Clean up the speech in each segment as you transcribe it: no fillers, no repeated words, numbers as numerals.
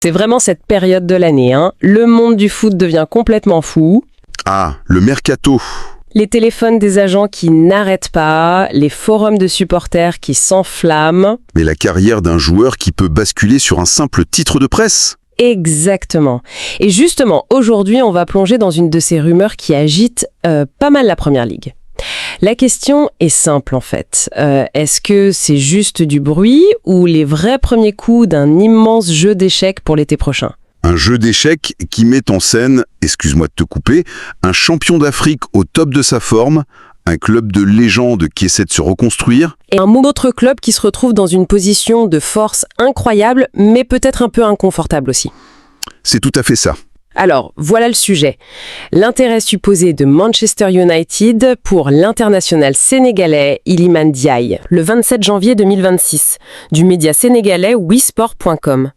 C'est vraiment cette période de l'année, hein. Le monde du foot devient complètement fou. Ah, le mercato. Les téléphones des agents qui n'arrêtent pas, les forums de supporters qui s'enflamment. Mais la carrière d'un joueur qui peut basculer sur un simple titre de presse. Exactement. Et justement, aujourd'hui, on va plonger dans une de ces rumeurs qui agitent pas mal la Première Ligue. La question est simple en fait. Est-ce que c'est juste du bruit ou les vrais premiers coups d'un immense jeu d'échecs pour l'été prochain ? Un jeu d'échecs qui met en scène, excuse-moi de te couper, un champion d'Afrique au top de sa forme, un club de légende qui essaie de se reconstruire. Et un autre club qui se retrouve dans une position de force incroyable, mais peut-être un peu inconfortable aussi. C'est tout à fait ça. Alors, voilà le sujet. L'intérêt supposé de Manchester United pour l'international sénégalais Iliman Ndiaye, le 27 janvier 2026, du média sénégalais wisport.com.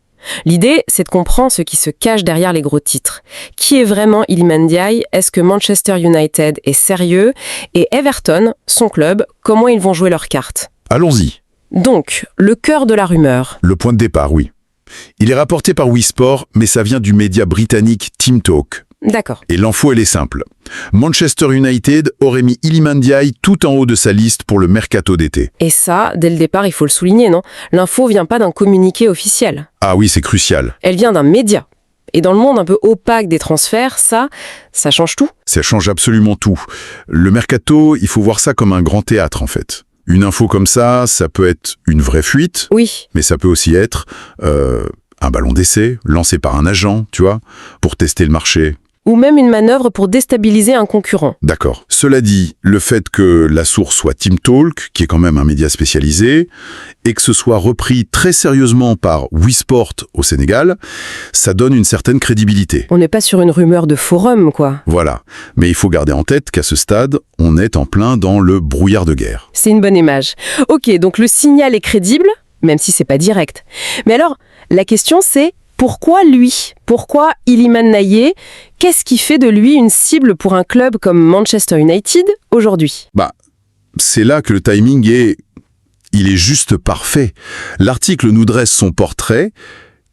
L'idée, c'est de comprendre ce qui se cache derrière les gros titres. Qui est vraiment Iliman Ndiaye ? Est-ce que Manchester United est sérieux ? Et Everton, son club, comment ils vont jouer leurs cartes ? Allons-y. Donc, le cœur de la rumeur. Le point de départ, oui. Il est rapporté par Wisport, mais ça vient du média britannique Team Talk. D'accord. Et l'info, elle est simple. Manchester United aurait mis Iliman Ndiaye tout en haut de sa liste pour le mercato d'été. Et ça, dès le départ, il faut le souligner, non ? L'info vient pas d'un communiqué officiel. Ah oui, c'est crucial. Elle vient d'un média. Et dans le monde un peu opaque des transferts, ça change tout. Ça change absolument tout. Le mercato, il faut voir ça comme un grand théâtre, en fait. Une info comme ça peut être une vraie fuite, Oui. mais ça peut aussi être un ballon d'essai lancé par un agent, tu vois, pour tester le marché. Ou même une manœuvre pour déstabiliser un concurrent. D'accord. Cela dit, le fait que la source soit Team Talk, qui est quand même un média spécialisé, et que ce soit repris très sérieusement par Wisport au Sénégal, ça donne une certaine crédibilité. On n'est pas sur une rumeur de forum, quoi. Voilà. Mais il faut garder en tête qu'à ce stade, on est en plein dans le brouillard de guerre. C'est une bonne image. Ok, donc le signal est crédible, même si c'est pas direct. Mais alors, la question c'est, pourquoi lui ? Pourquoi Iliman Ndiaye ? Qu'est-ce qui fait de lui une cible pour un club comme Manchester United aujourd'hui ? C'est là que le timing il est juste parfait. L'article nous dresse son portrait,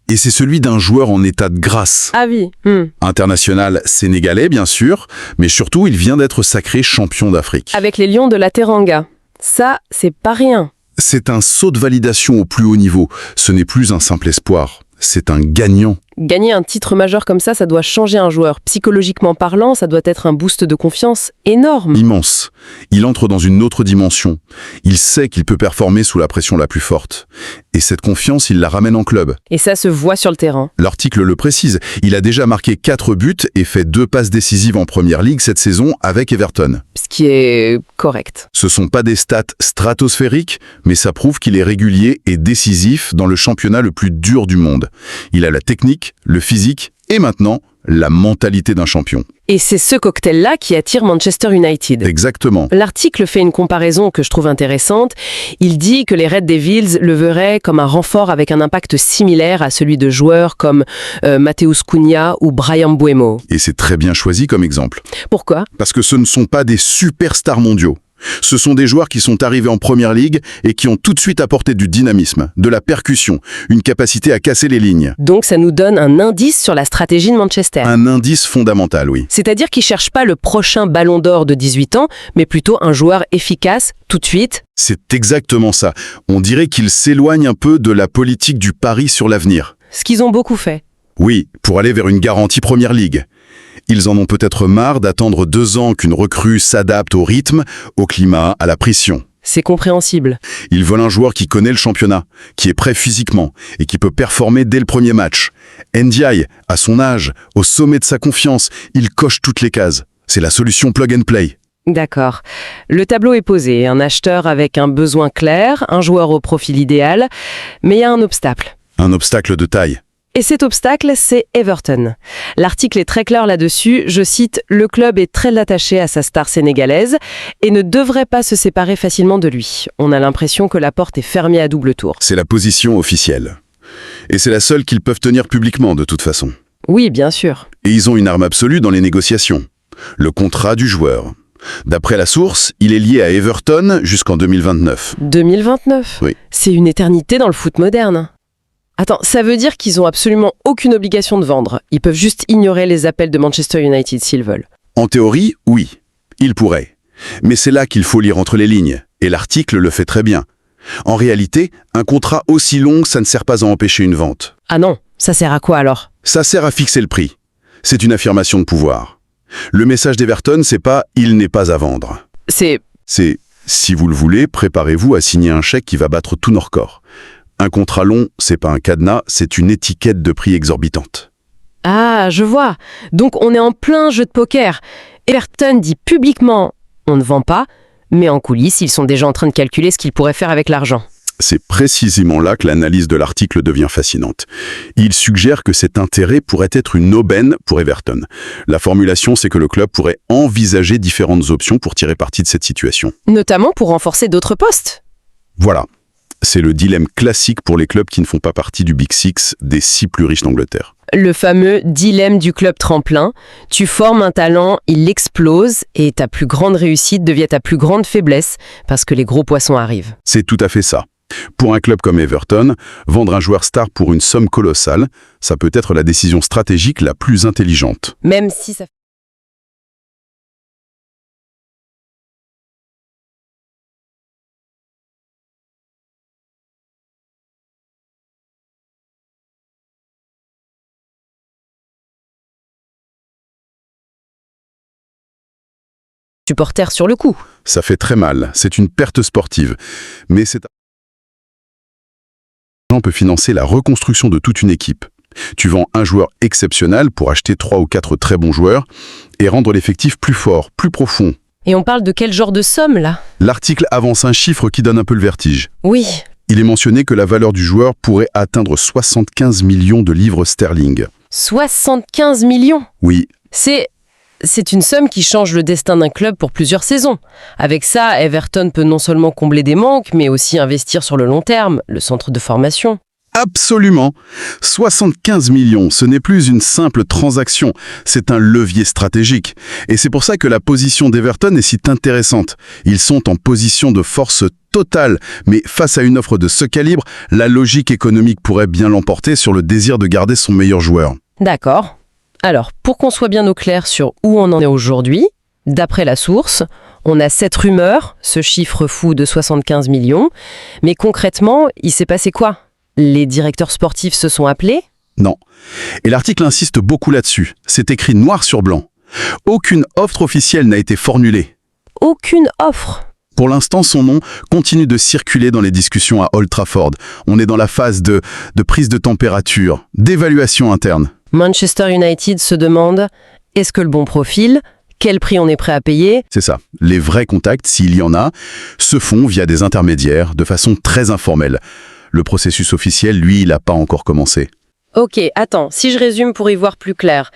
et c'est celui d'un joueur en état de grâce. Ah oui. International sénégalais, bien sûr, mais surtout, il vient d'être sacré champion d'Afrique. Avec les Lions de la Teranga. Ça, c'est pas rien. C'est un saut de validation au plus haut niveau. Ce n'est plus un simple espoir. C'est un gagnant. Gagner un titre majeur comme ça doit changer un joueur. Psychologiquement parlant, ça doit être un boost de confiance énorme. Immense. Il entre dans une autre dimension. Il sait qu'il peut performer sous la pression la plus forte. Et cette confiance, il la ramène en club. Et ça se voit sur le terrain. L'article le précise. Il a déjà marqué 4 buts et fait 2 passes décisives en Première Ligue cette saison avec Everton. Ce qui est correct. Ce sont pas des stats stratosphériques, mais ça prouve qu'il est régulier et décisif dans le championnat le plus dur du monde. Il a la technique, le physique et maintenant la mentalité d'un champion. Et c'est ce cocktail-là qui attire Manchester United. Exactement. L'article fait une comparaison que je trouve intéressante. Il dit que les Red Devils le verraient comme un renfort avec un impact similaire à celui de joueurs comme Matheus Cunha ou Bryan Mbeumo. Et c'est très bien choisi comme exemple. Pourquoi ? Parce que ce ne sont pas des superstars mondiaux. Ce sont des joueurs qui sont arrivés en Première Ligue et qui ont tout de suite apporté du dynamisme, de la percussion, une capacité à casser les lignes. Donc ça nous donne un indice sur la stratégie de Manchester. Un indice fondamental, oui. C'est-à-dire qu'ils ne cherchent pas le prochain ballon d'or de 18 ans, mais plutôt un joueur efficace, tout de suite. C'est exactement ça. On dirait qu'ils s'éloignent un peu de la politique du pari sur l'avenir. Ce qu'ils ont beaucoup fait. Oui, pour aller vers une garantie Première Ligue. Ils en ont peut-être marre d'attendre 2 ans qu'une recrue s'adapte au rythme, au climat, à la pression. C'est compréhensible. Ils veulent un joueur qui connaît le championnat, qui est prêt physiquement et qui peut performer dès le premier match. Ndiaye, à son âge, au sommet de sa confiance, il coche toutes les cases. C'est la solution plug and play. D'accord. Le tableau est posé. Un acheteur avec un besoin clair, un joueur au profil idéal, mais il y a un obstacle. Un obstacle de taille. Et cet obstacle, c'est Everton. L'article est très clair là-dessus. Je cite, « Le club est très attaché à sa star sénégalaise et ne devrait pas se séparer facilement de lui. On a l'impression que la porte est fermée à double tour. » C'est la position officielle. Et c'est la seule qu'ils peuvent tenir publiquement, de toute façon. Oui, bien sûr. Et ils ont une arme absolue dans les négociations. Le contrat du joueur. D'après la source, il est lié à Everton jusqu'en 2029. 2029 ? Oui. C'est une éternité dans le foot moderne. Attends, ça veut dire qu'ils ont absolument aucune obligation de vendre. Ils peuvent juste ignorer les appels de Manchester United s'ils veulent. En théorie, oui, ils pourraient. Mais c'est là qu'il faut lire entre les lignes, et l'article le fait très bien. En réalité, un contrat aussi long, ça ne sert pas à empêcher une vente. Ah non, ça sert à quoi alors? Ça sert à fixer le prix. C'est une affirmation de pouvoir. Le message d'Everton, c'est pas « il n'est pas à vendre ». C'est Si vous le voulez, préparez-vous à signer un chèque qui va battre tous nos records. Un contrat long, c'est pas un cadenas, c'est une étiquette de prix exorbitante. Ah, je vois. Donc on est en plein jeu de poker. Everton dit publiquement « on ne vend pas », mais en coulisses, ils sont déjà en train de calculer ce qu'ils pourraient faire avec l'argent. C'est précisément là que l'analyse de l'article devient fascinante. Il suggère que cet intérêt pourrait être une aubaine pour Everton. La formulation, c'est que le club pourrait envisager différentes options pour tirer parti de cette situation. Notamment pour renforcer d'autres postes. Voilà. C'est le dilemme classique pour les clubs qui ne font pas partie du Big Six, des 6 plus riches d'Angleterre. Le fameux dilemme du club tremplin. Tu formes un talent, il explose, et ta plus grande réussite devient ta plus grande faiblesse, parce que les gros poissons arrivent. C'est tout à fait ça. Pour un club comme Everton, vendre un joueur star pour une somme colossale, ça peut être la décision stratégique la plus intelligente. Même si ça... supporters sur le coup. Ça fait très mal, c'est une perte sportive. Mais cet argent peut financer la reconstruction de toute une équipe. Tu vends un joueur exceptionnel pour acheter 3 ou 4 très bons joueurs et rendre l'effectif plus fort, plus profond. Et on parle de quel genre de somme, là? L'article avance un chiffre qui donne un peu le vertige. Oui. Il est mentionné que la valeur du joueur pourrait atteindre 75 millions de livres sterling. 75 millions? Oui, C'est une somme qui change le destin d'un club pour plusieurs saisons. Avec ça, Everton peut non seulement combler des manques, mais aussi investir sur le long terme, le centre de formation. absolument. 75 millions, ce n'est plus une simple transaction, c'est un levier stratégique. Et c'est pour ça que la position d'Everton est si intéressante. Ils sont en position de force totale, mais face à une offre de ce calibre, la logique économique pourrait bien l'emporter sur le désir de garder son meilleur joueur. D'accord. Alors, pour qu'on soit bien au clair sur où on en est aujourd'hui, d'après la source, on a cette rumeur, ce chiffre fou de 75 millions, mais concrètement, il s'est passé quoi? Les directeurs sportifs se sont appelés? Non. Et l'article insiste beaucoup là-dessus. C'est écrit noir sur blanc. Aucune offre officielle n'a été formulée. Aucune offre. Pour l'instant, son nom continue de circuler dans les discussions à Old Trafford. On est dans la phase de prise de température, d'évaluation interne. Manchester United se demande, est-ce que le bon profil? Quel prix on est prêt à payer? C'est ça. Les vrais contacts, s'il y en a, se font via des intermédiaires, de façon très informelle. Le processus officiel, lui, il n'a pas encore commencé. Ok, attends, si je résume pour y voir plus clair.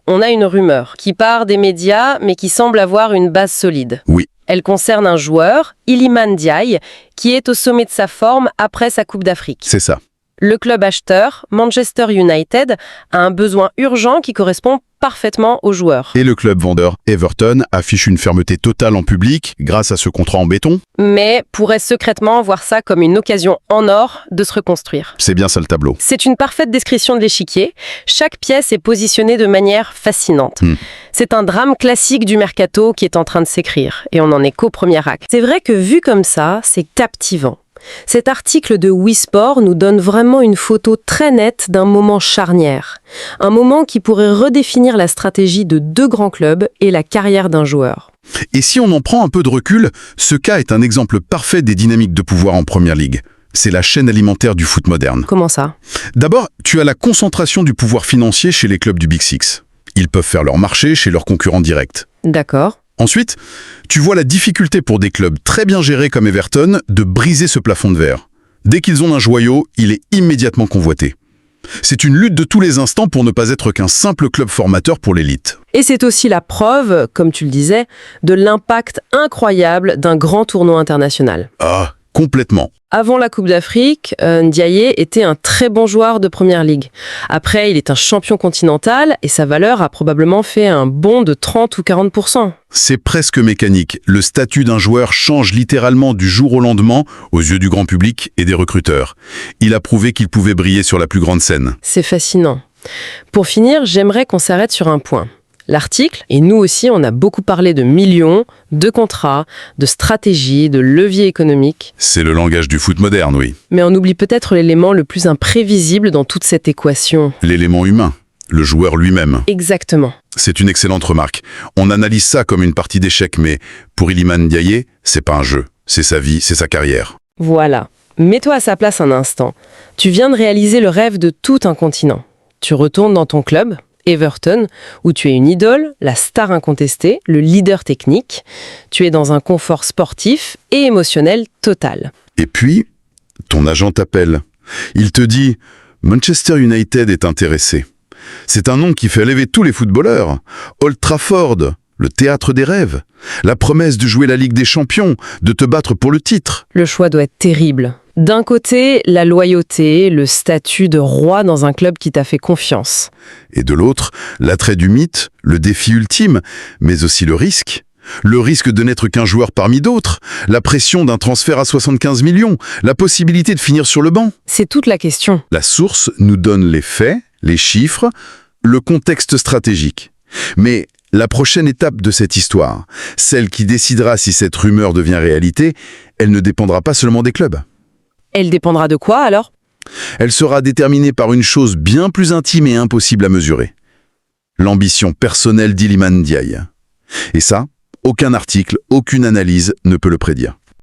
On a une rumeur qui part des médias, mais qui semble avoir une base solide. Oui. Elle concerne un joueur, Iliman Ndiaye, qui est au sommet de sa forme après sa Coupe d'Afrique. C'est ça. Le club acheteur, Manchester United, a un besoin urgent qui correspond parfaitement au joueur. Et le club vendeur, Everton, affiche une fermeté totale en public grâce à ce contrat en béton. Mais pourrait secrètement voir ça comme une occasion en or de se reconstruire. C'est bien ça le tableau. C'est une parfaite description de l'échiquier. Chaque pièce est positionnée de manière fascinante. C'est un drame classique du mercato qui est en train de s'écrire. Et on n'en est qu'au premier acte. C'est vrai que vu comme ça, c'est captivant. Cet article de WeSport nous donne vraiment une photo très nette d'un moment charnière. Un moment qui pourrait redéfinir la stratégie de 2 grands clubs et la carrière d'un joueur. Et si on en prend un peu de recul, ce cas est un exemple parfait des dynamiques de pouvoir en Première Ligue. C'est la chaîne alimentaire du foot moderne. Comment ça? D'abord, tu as la concentration du pouvoir financier chez les clubs du Big Six. Ils peuvent faire leur marché chez leurs concurrents directs. D'accord. Ensuite, tu vois la difficulté pour des clubs très bien gérés comme Everton de briser ce plafond de verre. Dès qu'ils ont un joyau, il est immédiatement convoité. C'est une lutte de tous les instants pour ne pas être qu'un simple club formateur pour l'élite. Et c'est aussi la preuve, comme tu le disais, de l'impact incroyable d'un grand tournoi international. Ah, Complètement. Avant la Coupe d'Afrique, Ndiaye était un très bon joueur de Première Ligue. Après, il est un champion continental et sa valeur a probablement fait un bond de 30 ou 40%. C'est presque mécanique. Le statut d'un joueur change littéralement du jour au lendemain aux yeux du grand public et des recruteurs. Il a prouvé qu'il pouvait briller sur la plus grande scène. C'est fascinant. Pour finir, j'aimerais qu'on s'arrête sur un point. L'article, et nous aussi, on a beaucoup parlé de millions, de contrats, de stratégies, de leviers économiques. C'est le langage du foot moderne, oui. Mais on oublie peut-être l'élément le plus imprévisible dans toute cette équation. L'élément humain, le joueur lui-même. Exactement. C'est une excellente remarque. On analyse ça comme une partie d'échecs, mais pour Iliman Ndiaye, c'est pas un jeu. C'est sa vie, c'est sa carrière. Voilà. Mets-toi à sa place un instant. Tu viens de réaliser le rêve de tout un continent. Tu retournes dans ton club, Everton, où tu es une idole, la star incontestée, le leader technique. Tu es dans un confort sportif et émotionnel total. Et puis, ton agent t'appelle. Il te dit « Manchester United est intéressé ». C'est un nom qui fait rêver tous les footballeurs. Old Trafford, le théâtre des rêves. La promesse de jouer la Ligue des Champions, de te battre pour le titre. Le choix doit être terrible. D'un côté, la loyauté, le statut de roi dans un club qui t'a fait confiance. Et de l'autre, l'attrait du mythe, le défi ultime, mais aussi le risque. Le risque de n'être qu'un joueur parmi d'autres, la pression d'un transfert à 75 millions, la possibilité de finir sur le banc. C'est toute la question. La source nous donne les faits, les chiffres, le contexte stratégique. Mais la prochaine étape de cette histoire, celle qui décidera si cette rumeur devient réalité, elle ne dépendra pas seulement des clubs. Elle dépendra de quoi alors ? Elle sera déterminée par une chose bien plus intime et impossible à mesurer. L'ambition personnelle d'Iliman Ndiaye. Et ça, aucun article, aucune analyse ne peut le prédire.